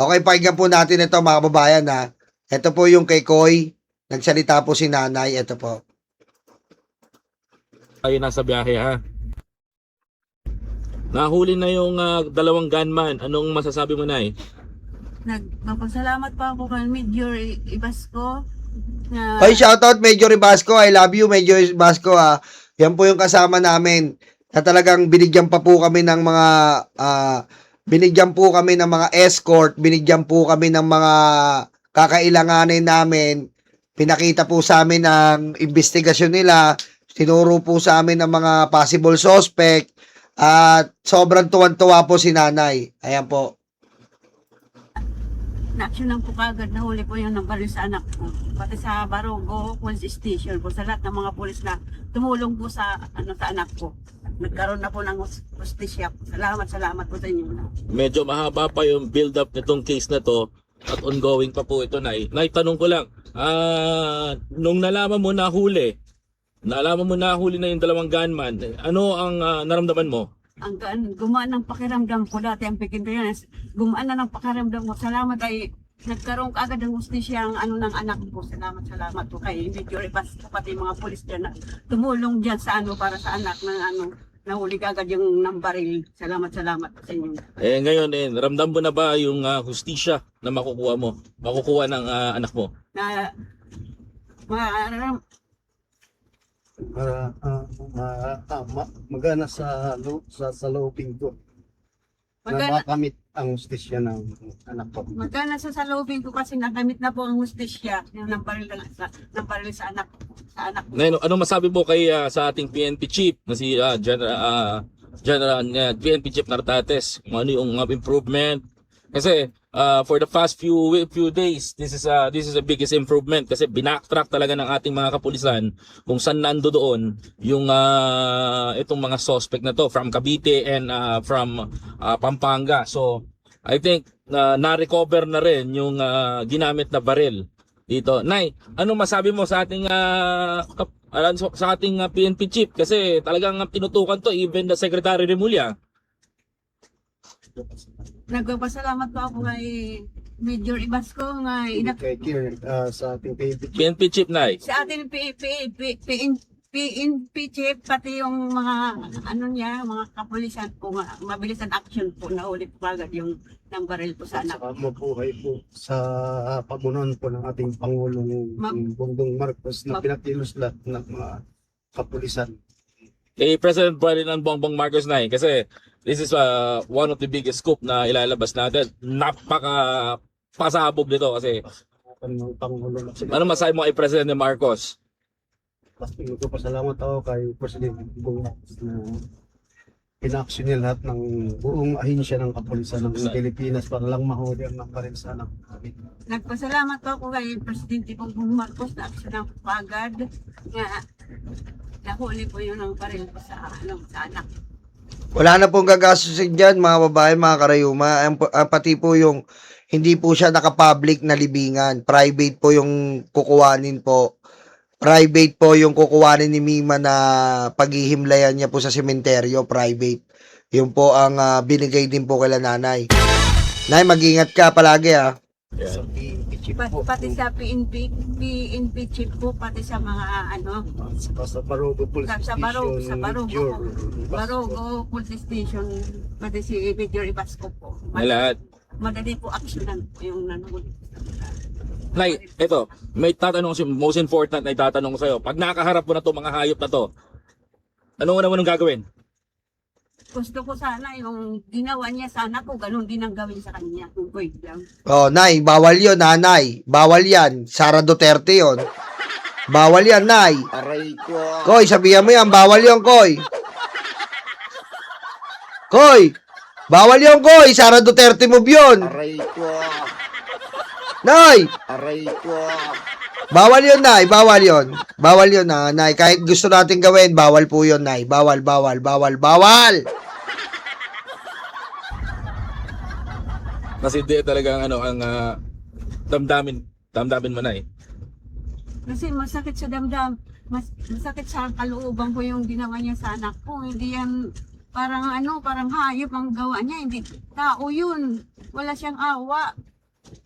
Okay, pakinggan po natin ito mga kababayan ha. Ito po yung kay Koy. Nagsalita po si nanay. Ito po. Tayo nasa biyahe ha. Nahuli na yung dalawang gunman. Anong masasabi mo, Nay? Nagpapasalamat pa ako kay Major Ibasco na Hoy, shoutout Major Ibasco. I love you, Major Ibasco ha. Yan po yung kasama namin. Na talagang binigyan pa po kami ng mga binigyan po kami ng mga escort, binigyan po kami ng mga kakailanganin namin. Pinakita po sa amin ang investigasyon nila. Tinuro po sa amin ng mga possible suspect. At sobrang tuwan-tuwa po si nanay. Ayan po. na-actionan po kagad na huli po yung nambaril sa anak ko. Pati sa Barogo Police Station po sa lahat ng mga pulis na tumulong po sa sa anak ko. Nagkaroon na po ng justisya. Salamat po sa inyo. Medyo mahaba pa yung build-up nitong case na to at ongoing pa po ito, Nay. Nay, tanong ko lang, nung nalaman mo na huli na yung dalawang gunman, ano ang naramdaman mo? Ang gumaan ng pakiramdam ko dati ang Pekin yan. Gumaan na ng pakiramdam ko. Salamat ay nagkaroon kaagad ng justisya ang ng anak ko. Salamat po kay Major Ibasco pati mga pulis dyan na tumulong dyan sa para sa anak ng nahuli kaagad yung nambaril. Salamat po sa inyo. Ngayon, ramdam mo na ba yung hustisya na makukuha ng anak mo? Na magana sa looping ko na makamit ang justisya ng anak ko. magana sa salubing ko kasi nakamit na po ang justisya yung nambaril sa anak ko. Ngayon, ano masabi mo kay sa ating PNP chief na si General PNP Chief Nartates? Kung ano yung improvement? Kasi for the past few days, this is the biggest improvement kasi binacktrack talaga ng ating mga kapulisan kung saan nandoon yung itong mga suspect na to from Cavite and from Pampanga. So I think na-recover na rin yung ginamit na baril dito. Nay, ano masabi mo sa ating PNP chief kasi talagang tinutukan to even the Secretary Remulla. Nagpapasalamat po ako kay Major Ibasco nga Kay Kier, sa ating PNP chief, Nay. sa atin PNP chief pati yung mga mga kapulisan po nga mabilisan action po nahuli po agad yung nambaril po sa anak. Saka mabuhay po sa pamunuan po ng ating Pangulong Bongbong Marcos na pinakilos lahat ng mga kapulisan. Kay President Ferdinand Bongbong Marcos, Nay, kasi this is one of the biggest scoop na ilalabas natin. Napaka pasabog nito kasi Ng Pangulo na sila. ano masabi mo kay President Marcos? Pasalamat ako kay President Bongbong Marcos na pinaksyon niya lahat ng buong ahensya ng kapulisan ng Pilipinas para lang mahuli ang nambaril sa anak namin. Nagpasalamat po ako kay Presidente Bongbong Marcos na action ng pagad nga nahuli po yun ang baril po sa anak. Wala na pong gagastusin dyan, mga babae, mga karayuma. Pati po yung hindi po siya naka-public na libingan. Private po yung kukuhanin po. Private po yung kukuhanin ni Mima na paghihimlayan niya po sa sementeryo. Private. Yun po ang binigay din po kay nanay. Nay, mag-ingat ka palagi ha. Sa PNP chief po. Pati sa PNP chief po, pati sa mga Sa Barogo Police sa Station. Barogo Police Station, pati si Major Ibasco po. Na lahat. Madali po actionan po yung nanohuli. Nay, ito, may tatanong si most important na itatanong ko sa'yo. Pag nakaharap mo na to mga hayop na to, ano mo nang gagawin? Gusto ko sana yung ginawa niya sana ko, ganun din ang gawin sa kanya. Kung wait lang. Oh, Nay, bawal yun, nanay. Bawal yan. Sara Duterte yun. Bawal yan, Nay. Aray ko. Koy, sabihan mo yan. Bawal yun, Koy. Koy! Bawal yun, Koy. Sara Duterte move yun. Aray ko. Nay! Aray ko. Bawal yun, Nay. Bawal yun. Bawal yun, Nay. Kahit gusto natin gawin, bawal po yun, Nay. Bawal. Kasi di talagang ang damdamin mo, Nay. Kasi masakit sa damdam, masakit sa kalooban ko yung ginawa niya sa anak ko. Hindi yan parang hayop ang gawa niya. Hindi tao yun. Wala siyang awa.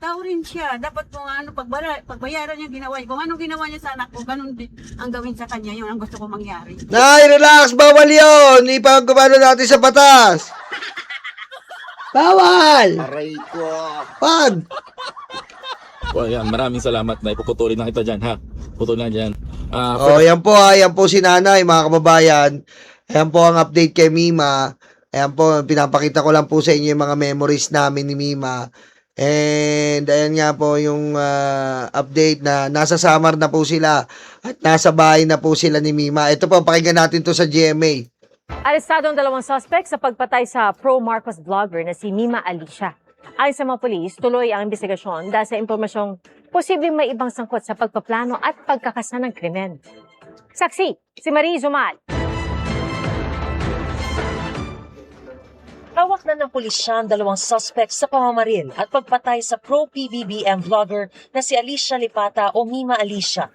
Tao rin siya. Dapat kung ano, pagbayaran niya ginawa niya. Kung anong ginawa niya sa anak ko, ganun din ang gawin sa kanya. Yun ang gusto ko mangyari. Nay, relax! Bawal yun! Ipagkabalo natin sa batas! Bawal! Aray ko. Pag! O yan, maraming salamat na ipuputulin na kita dyan ha. Putulin na dyan. Oh, yan po si nanay, mga kababayan. Ayan po ang update kay Mima. Ayan po, pinapakita ko lang po sa inyo yung mga memories namin ni Mima. And ayan nga po yung update na nasa Samar na po sila at nasa bahay na po sila ni Mima. Ito po, pakinggan natin to sa GMA. Arestado ang 2 suspect sa pagpatay sa pro-Marcos vlogger na si Mima Alicia. Ayon sa mga polis, tuloy ang investigasyon dahil sa impormasyong posibleng may ibang sangkot sa pagpaplano at pagkakasa ng krimen. Saksi, si Marie Zumal. Hawak na ng pulisya ang 2 suspect sa pamamaril at pagpatay sa pro-PBBM vlogger na si Alicia Lipata o Mima Alicia.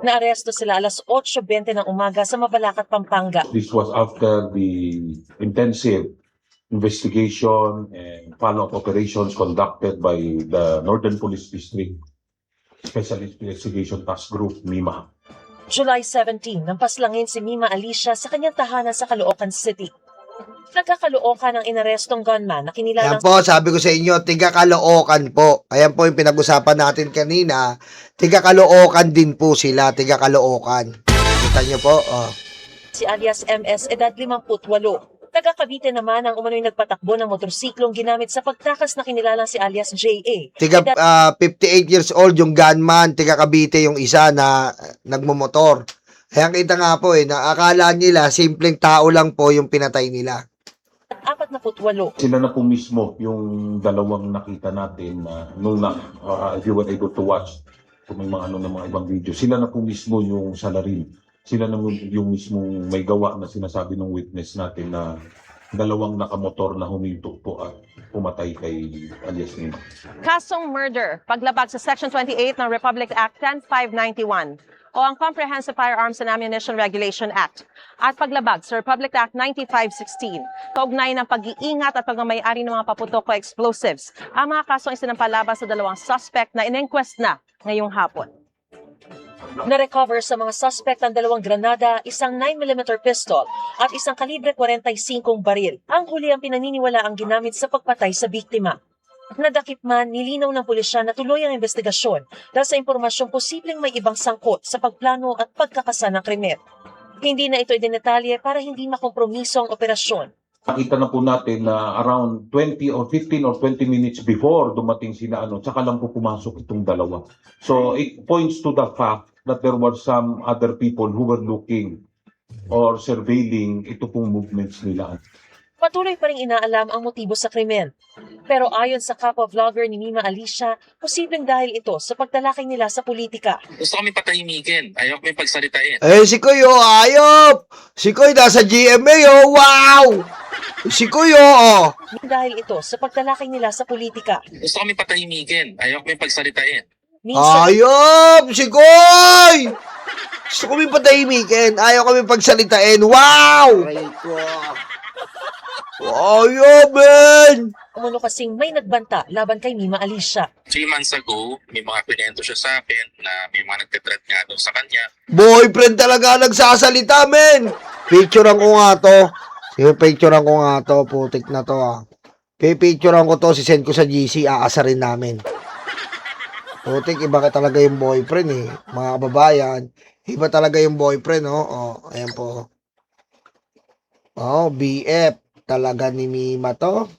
Naaresto sila alas 8:20 ng umaga sa Mabalacat, Pampanga. This was after the intensive investigation and follow-up operations conducted by the Northern Police District Special Investigation Task Group, MIMA. July 17, nang paslangin si Mima Alicia sa kanyang tahanan sa Caloocan City. Nagkakalookan ang inarestong gunman na Ayan kinilalang po, sabi ko sa inyo, tiga Caloocan po. Ayan po yung pinag-usapan natin kanina. Tiga Caloocan din po sila, tiga Caloocan. Kita nyo po, oh. si alias MS, edad 58. Taga Cavite naman ang umano'y nagpatakbo ng motorsiklong ginamit sa pagtakas na kinilalang si alias JA. Tiga 58 years old yung gunman, tiga Cavite yung isa na nagmumotor. Kaya kita nga po na akala nila simpleng tao lang po yung pinatay nila. At 48. Sila na po mismo yung dalawang nakita natin na nung if you were able to watch kung may mga ng mga ibang video, sila na po mismo yung salarin. Sila na yung mismo may gawa na sinasabi ng witness natin na dalawang nakamotor na huminto po at pumatay kay alias Mima. Kasong murder, paglabag sa Section 28 ng Republic Act 10591 o ang Comprehensive Firearms and Ammunition Regulation Act at paglabag sa Republic Act 9516 kaugnay ng pag-iingat at pagmamayari ng mga paputok o explosives. Ang mga kasong isinampalaban sa 2 suspect na in-inquest na ngayong hapon. Na-recover sa mga suspect ang 2 granada, isang 9mm pistol at isang kalibre 45 baril. Ang huli ang pinaniniwala ang ginamit sa pagpatay sa biktima. Nadakip man, nilinaw ng pulisya na tuloy ang investigasyon dahil sa impormasyong posibleng may ibang sangkot sa pagplano at pagkakasa ng krimen. Hindi na ito idinetalye para hindi makompromiso ang operasyon. Nakita na po natin na around 20 or 15 or 20 minutes before dumating sila tsaka lang po pumasok itong dalawa. So it points to the fact that there were some other people who were looking or surveilling ito pong movements nila. Patuloy pa rin inaalam ang motibo sa krimen. Pero ayon sa kapwa vlogger ni Mima Alicia, posibleng dahil ito sa pagtalakay nila sa politika. Gusto kami patahimikin. Ayaw kami pagsalitain. Si Kuyo, ayop! Si Kuyo nasa GMA, oh, wow! Si Kuyo, oh! Dahil ito sa pagtalakay nila sa politika. Gusto kami patahimikin. Ayaw kami pagsalitain. Minsan, Ayop! Si Kuy! Gusto kami patahimikin. Ayaw kami pagsalitain. Wow! Aray ko. Ayop, man! umano kasing may nagbanta laban kay Mima Alicia. 3 months ago, may mga pinento siya sa akin na may mga nagtitreat nga daw sa kanya. Boyfriend talaga nagsasalita, men! Picturean ko nga to. Sige, picturean ko nga to. Putik na to, ah. Pipicturean ko to. Sisend ko sa GC. Aasarin namin. Putik, iba ka talaga yung boyfriend, eh. Mga kababayan. Iba talaga yung boyfriend, oh. Oh, ayan po. Oh, BF. Talaga ni Mima to.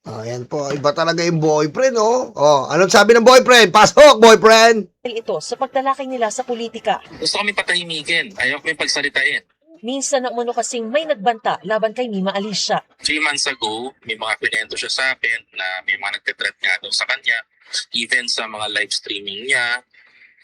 Ayan po. Iba talaga yung boyfriend, oh. Oh, anong sabi ng boyfriend? Pasok, boyfriend! Dahil ito sa pagtalakay nila sa politika. Gusto kami patahimikin. Ayaw kami pagsalitain. Minsan na umano kasing may nagbanta laban kay Mima Alicia. 3 months ago, may mga pinento siya sa akin na may mga nagtitreat nga daw sa kanya. Even sa mga live streaming niya,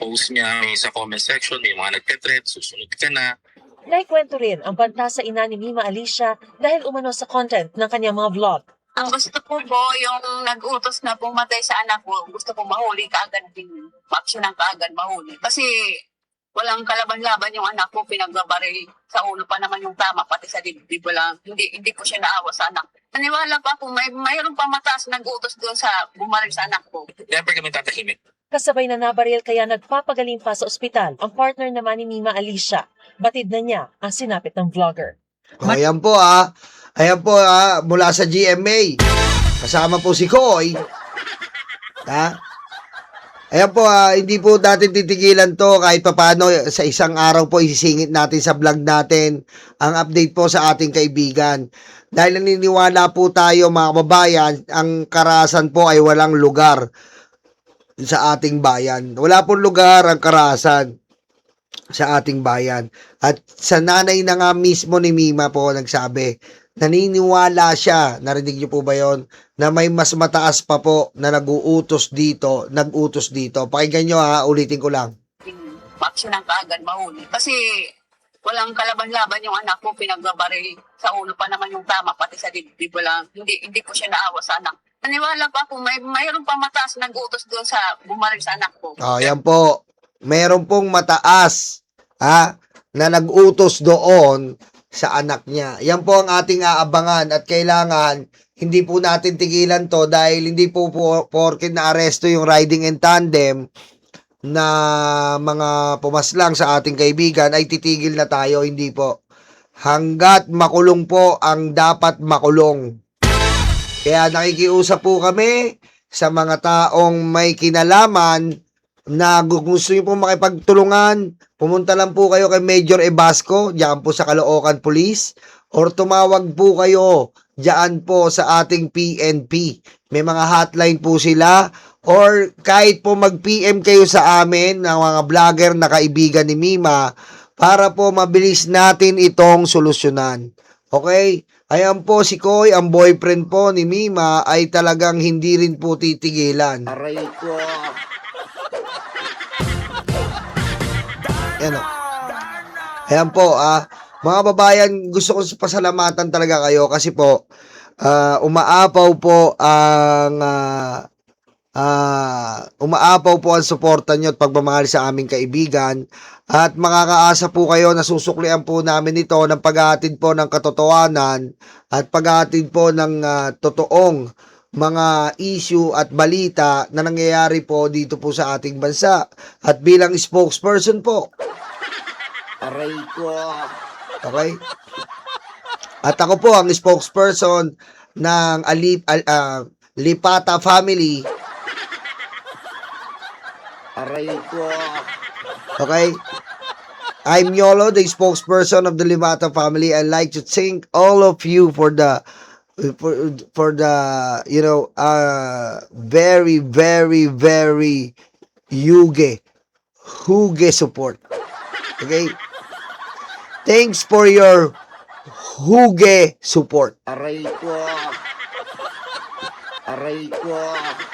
post niya, may sa comment section, may mga nagtitreat, susunod ka na. Naikwento rin ang banta sa ina ni Mima Alicia dahil umano sa content ng kanyang mga vlog. Ang gusto ko po, yung nag-utos na pumatay sa anak ko, gusto ko mahuli kaagad din. Aksyonan kaagad mahuli. Kasi walang kalaban-laban yung anak ko, pinagbabaril sa ulo pa naman yung tama, pati sa dibdib lang. Hindi ko siya naawa sa anak. Naniwala pa kung mayroon pa mataas nag-utos doon sa bumaril sa anak ko. Never kami tatahimik. Kasabay na nabaril kaya nagpapagaling pa sa ospital ang partner naman ni Mima Alicia. Batid na niya ang sinapit ng vlogger. Ayan po Ayan po mula sa GMA. Kasama po si Koy. Ayan po, hindi po natin titigilan to kahit papaano sa isang araw po isisingit natin sa vlog natin ang update po sa ating kaibigan. Dahil naniniwala po tayo mga kababayan, ang karahasan po ay walang lugar sa ating bayan. Wala pong lugar ang karahasan sa ating bayan. At sa nanay na nga mismo ni Mima po nagsabi, naniniwala siya, narinig niyo po ba yon, na may mas mataas pa po na nag-uutos dito. Pakinggan nyo ulitin ko lang. Aksyonan kaagad, mahuli. Kasi walang kalaban-laban yung anak ko, pinagbabaril sa ulo pa naman yung tama, pati sa dibdib lang. Hindi ko siya naawa sa anak. Naniwala pa kung mayroon pa mataas nag-utos doon sa bumaril sa anak ko. Yan po. Meron pong mataas na nag-utos doon sa anak niya. Yan po ang ating aabangan at kailangan hindi po natin tigilan to dahil hindi po porket na aresto yung riding in tandem na mga pumaslang sa ating kaibigan ay titigil na tayo. Hindi po. Hanggat makulong po ang dapat makulong. Kaya nakikiusap po kami sa mga taong may kinalaman na gusto nyo po makipagtulungan, pumunta lang po kayo kay Major Ebasco, diyan po sa Caloocan Police, or tumawag po kayo diyan po sa ating PNP. May mga hotline po sila, or kahit po mag-PM kayo sa amin ng mga vlogger na kaibigan ni Mima para po mabilis natin itong solusyonan. Okay? Ayan po si Koy, ang boyfriend po ni Mima ay talagang hindi rin po titigilan. Aray ko. Ayan po, mga babayan, gusto ko pasalamatan talaga kayo kasi po, umaapaw po ang suporta nyo at pagmamahal sa aming kaibigan at makakaasa po kayo na susuklian po namin ito ng paghahatid po ng katotohanan at paghahatid po ng totoong mga issue at balita na nangyayari po dito po sa ating bansa. At bilang spokesperson po, aray ko. Okay? At ako po ang spokesperson ng Lipata family. Aray ko. Okay? I'm Yolo, the spokesperson of the Lipata family. I'd like to thank all of you for the very, very, very huge support. Okay? Thanks for your huge support. Aray ko.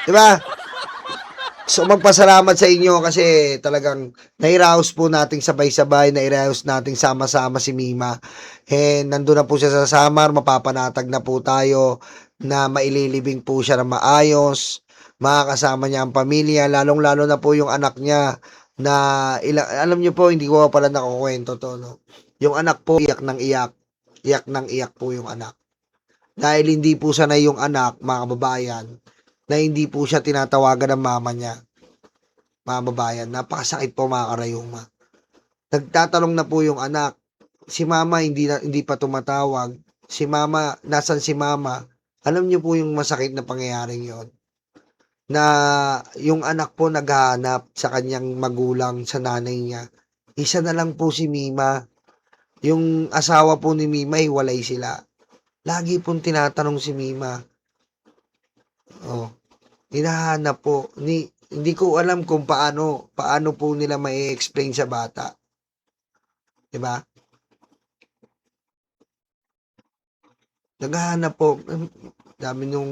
Diba? So, magpasalamat sa inyo kasi talagang nairaos po nating sabay-sabay, nairaos nating sama-sama si Mima. And nandun na po siya sa Samar, mapapanatag na po tayo na maililibing po siya ng maayos, makakasama niya ang pamilya, lalong-lalo na po yung anak niya na, alam niyo po, hindi ko pala nakukwento to, no? Yung anak po, iyak ng iyak po yung anak. Dahil hindi po sanay yung anak, mga kababayan, na hindi po siya tinatawagan ng mama niya. Mga babayan, napakasakit po mga karayuma. Nagtatanong na po yung anak, si mama hindi pa tumatawag, si mama, nasan si mama? Alam niyo po yung masakit na pangyayaring yon, na yung anak po naghahanap sa kanyang magulang, sa nanay niya. Isa na lang po si Mima. Yung asawa po ni Mima, hiwalay sila. Lagi pong tinatanong si Mima. Hinahanap po. Hindi ko alam kung paano po nila mai-explain sa bata. Diba? Naghahanap po. Dami yung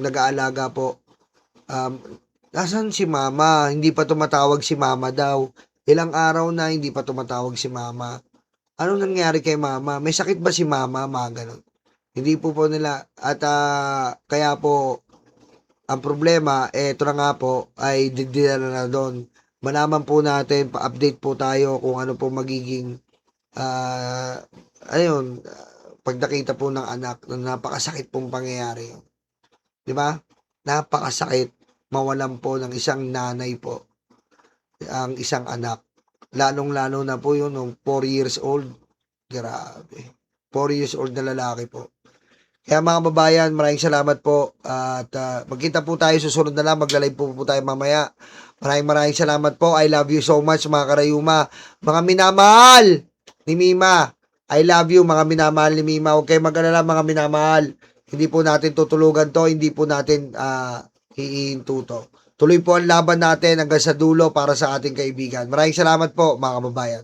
nag-aalaga po. Nasaan si mama? Hindi pa tumatawag si mama daw. Ilang araw na hindi pa tumatawag si mama. Anong nangyari kay mama? May sakit ba si mama? Mga ganun. Hindi po nila. At kaya po, ang problema, ito na nga po, ay dinala na doon malaman po natin, pa-update po tayo kung ano po magiging ayun, pag nakita po ng anak na napakasakit pong pangyayari yun. Di ba? Napakasakit mawalan po ng isang nanay po ang isang anak. Lalong-lalo na po yun nung 4 years old. Grabe. 4 years old na lalaki po. Kaya mga babayan, maraming salamat po at magkita po tayo susunod na lang, magla-live po tayo mamaya. Maraming salamat po. I love you so much mga karayuma. Mga minamahal ni Mima. I love you mga minamahal ni Mima. Huwag kayo mag-alala mga minamahal. Hindi po natin tutulugan to, hindi po natin hihinto to. Tuloy po ang laban natin hanggang sa dulo para sa ating kaibigan. Maraming salamat po mga kababayan.